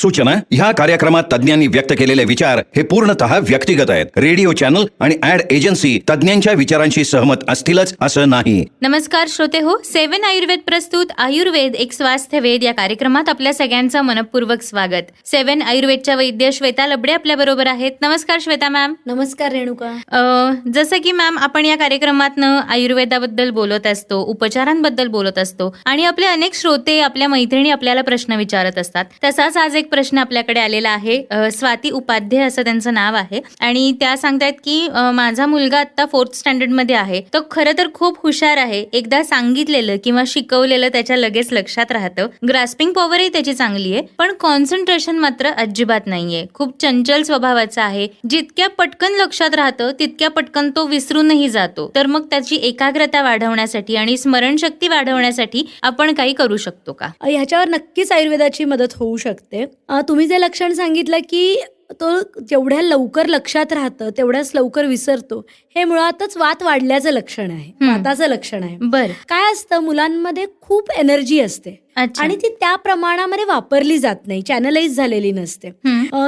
सूचना ह्या कार्यक्रमात तज्ञांनी व्यक्त केलेले विचार हे पूर्णतः व्यक्तिगत आहेत. रेडिओ चॅनल आणि ऍड एजन्सी तज्ञांच्या विचारांशी सहमत असतीलच असं नाही. नमस्कार श्रोते हो, 7 आयुर्वेद प्रस्तुत आयुर्वेद एक स्वास्थ्य वेद या कार्यक्रमात आपल्या सगळ्यांचं मनपूर्वक स्वागत. 7 आयुर्वेदच्या वैद्य श्वेता लबडे आपल्या बरोबर आहेत. नमस्कार श्वेता मॅम. नमस्कार रेणुका. जसं की मॅम आपण या कार्यक्रमातनं आयुर्वेदाबद्दल बोलत असतो, उपचारांबद्दल बोलत असतो आणि आपले अनेक श्रोते आपल्या मैत्रिणी आपल्याला प्रश्न विचारत असतात. तसाच आज एक प्रश्न आपल्याकडे आलेला आहे. स्वाती उपाध्याय असं त्यांचं नाव आहे आणि त्या सांगतायत की माझा मुलगा आता 4th स्टँडर्ड मध्ये आहे. तो खरं तर खूप हुशार आहे. एकदा सांगितलेलं किंवा शिकवलेलं त्याच्या लगेच लक्षात राहतं. ग्रास्पिंग पॉवरही त्याची चांगली आहे, पण कॉन्सन्ट्रेशन मात्र अजिबात नाहीये. खूप चंचल स्वभावाचा आहे. जितक्या पटकन लक्षात राहतं तितक्या पटकन तो विसरूनही जातो. तर मग त्याची एकाग्रता वाढवण्यासाठी आणि स्मरणशक्ती वाढवण्यासाठी आपण काही करू शकतो का? ह्याच्यावर नक्कीच आयुर्वेदाची मदत होऊ शकते. तुम्ही जे लक्षण सांगितलं की तो जेवढ्या लवकर लक्षात राहतं तेवढ्याच लवकर विसरतो, हे मुळातच वात वाढल्याचं लक्षण आहे, वाताचं लक्षण आहे. बरं. काय असतं, मुलांमध्ये खूप एनर्जी असते आणि ती त्या प्रमाणामध्ये वापरली जात नाही, चॅनलाइज झालेली नसते.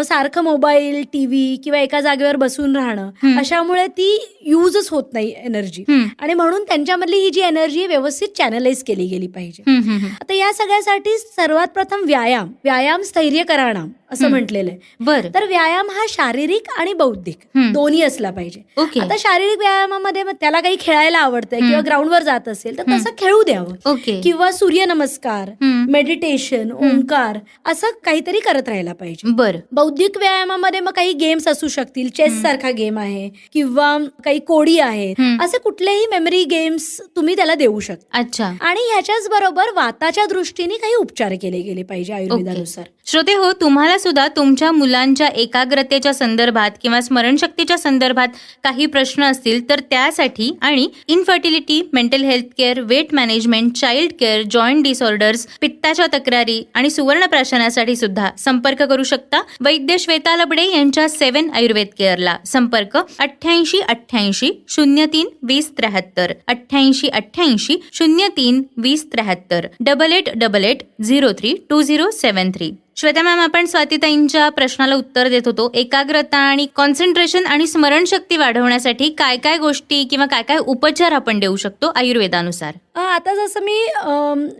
सारखं मोबाईल, टीव्ही किंवा एका जागेवर बसून राहणं अशामुळे ती युजच होत नाही एनर्जी, आणि म्हणून त्यांच्यामधली ही जी एनर्जी व्यवस्थित चॅनलाइज केली गेली पाहिजे. आता या सगळ्यासाठी सर्वात प्रथम व्यायाम स्थैर्यकराणाम असं म्हटलेलं आहे. बरं. तर व्यायाम हा शारीरिक आणि बौद्धिक दोन्ही असला पाहिजे. आता शारीरिक व्यायामामध्ये त्याला काही खेळायला आवडतंय किंवा ग्राउंडवर जात असेल तर तसं खेळू द्यावं, किंवा सूर्यनमस्कार, मेडिटेशन, ओंकार असं काहीतरी करत राहायला पाहिजे. बरं. बौद्धिक व्यायामामध्ये मग काही गेम्स असू शकतील, चेस सारखा गेम आहे किंवा काही कोडी आहेत, असे कुठलेही मेमरी गेम्स तुम्ही त्याला देऊ शकता. अच्छा. आणि ह्याच्याच बरोबर वाताच्या दृष्टीने काही उपचार केले गेले पाहिजे आयुर्वेदानुसार. श्रोते हो, तुम्हाला सुद्धा तुमच्या मुलांच्या एकाग्रतेच्या संदर्भात किंवा स्मरणशक्तीच्या संदर्भात काही प्रश्न असतील तर त्यासाठी आणि infertility, mental health care, weight management, child care, joint disorders, पित्ताच्या तक्रारी आणि सुवर्णप्राशनासाठी सुद्धा संपर्क करू शकता वैद्य श्वेता लबडे यांच्या 7 आयुर्वेद केअरला. संपर्क 88 88 03 20 73, 88 88 03 20 73, 8888 03 2073. श्वेता मॅम, आपण स्वातीताईंच्या प्रश्नाला उत्तर देत होतो. एकाग्रता आणि कॉन्सन्ट्रेशन आणि स्मरणशक्ती वाढवण्यासाठी काय काय गोष्टी किंवा काय काय उपचार आपण देऊ शकतो आयुर्वेदानुसार? आता जसं मी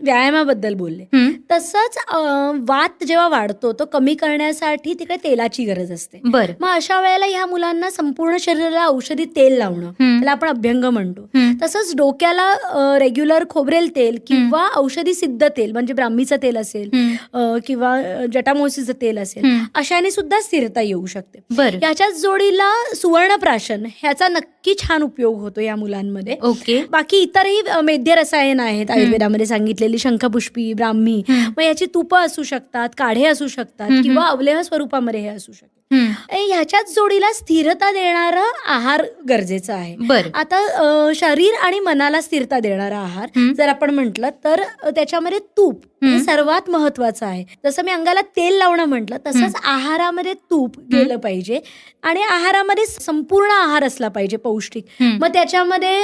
व्यायामाबद्दल बोलले, तसंच वात जेव्हा वाढतो तो कमी करण्यासाठी तिकडे तेलाची गरज असते. बरं. मग अशा वेळेला ह्या मुलांना संपूर्ण शरीराला औषधी तेल लावणं, त्याला आपण अभ्यंग म्हणतो. तसंच डोक्याला रेग्युलर खोबरेल तेल किंवा औषधी सिद्ध तेल म्हणजे ब्राह्मीचं तेल असेल किंवा जटामोसीचं तेल असेल, अशाने सुद्धा स्थिरता येऊ शकते. याच्याच जोडीला सुवर्णप्राशन ह्याचा नक्की छान उपयोग होतो या मुलांमध्ये. ओके. बाकी इतरही मेद्य रसायन आहेत आयुर्वेदामध्ये सांगितलेली, शंखपुष्पी, ब्राह्मी, मग याची तुपं असू शकतात, काढे असू शकतात किंवा अवलेह स्वरूपामध्ये हे असू शकतात. ह्याच्याच जोडीला स्थिरता देणारा आहार गरजेचा आहे. आता शरीर आणि मनाला स्थिरता देणारा आहार जर आपण म्हटलं तर त्याच्यामध्ये तूप हे सर्वात महत्वाचं आहे. जसं मी अंगाला तेल लावणं म्हटलं तसंच आहारामध्ये तूप गेलं पाहिजे आणि आहारामध्ये संपूर्ण आहार असला पाहिजे पौष्टिक. मग त्याच्यामध्ये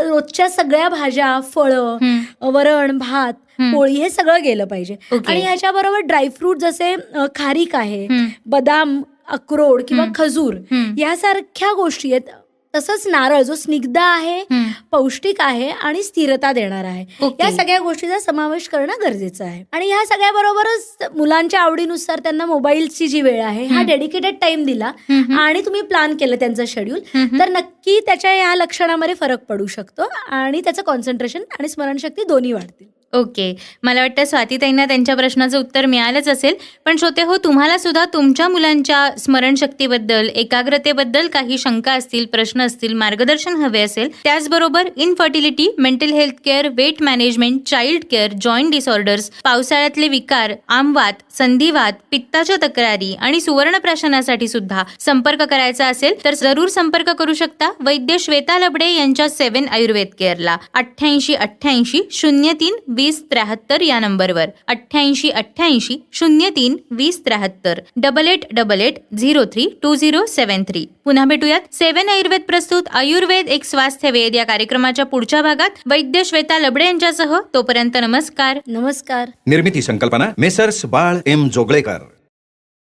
रोजच्या सगळ्या भाज्या, फळं, वरण, भात, पोळी हे सगळं गेलं पाहिजे. आणि ह्याच्याबरोबर ड्रायफ्रूट जसे खारीक आहे, बदाम, अक्रोड किंवा खजूर यासारख्या गोष्टी आहेत. तसंच नारळ जो स्निग्ध आहे, पौष्टिक आहे आणि स्थिरता देणार आहे, या सगळ्या गोष्टीचा समावेश करणं गरजेचं आहे. आणि ह्या सगळ्याबरोबरच मुलांच्या आवडीनुसार त्यांना मोबाईलची जी वेळ आहे हा डेडिकेटेड टाइम दिला आणि तुम्ही प्लॅन केलं त्यांचं शेड्यूल, तर नक्की त्याच्या या लक्षणामध्ये फरक पडू शकतो आणि त्याचं कॉन्सन्ट्रेशन आणि स्मरणशक्ती दोन्ही वाढतील. ओके. मला वाटतं स्वातीताईंना त्यांच्या प्रश्नाचं उत्तर मिळालंच असेल. पण श्रोते हो, तुम्हाला सुद्धा तुमच्या मुलांच्या स्मरणशक्तीबद्दल, एकाग्रतेबद्दल काही शंका असतील, प्रश्न असतील, मार्गदर्शन हवे असेल, त्याचबरोबर infertility, mental health care, weight management, child care, joint disorders, पावसाळ्यातले विकार, आमवात, संधिवात, पित्ताच्या तक्रारी आणि सुवर्णप्राशनासाठी सुद्धा संपर्क करायचा असेल तर जरूर संपर्क करू शकता वैद्य श्वेता लबडे यांच्या 7 आयुर्वेद केअरला. 88 88 03 20 73 या नंबरवर, 88 88 03 20 73, 8888 03 2073. पुन्हा भेटूयात 7 आयुर्वेद प्रस्तुत आयुर्वेद एक स्वास्थ्य वेद या कार्यक्रमाच्या पुढच्या भागात वैद्य श्वेता लबडे यांच्यासह. तोपर्यंत नमस्कार. नमस्कार. निर्मिती संकल्पना मेसर्स बाळ एम जोगळेकर.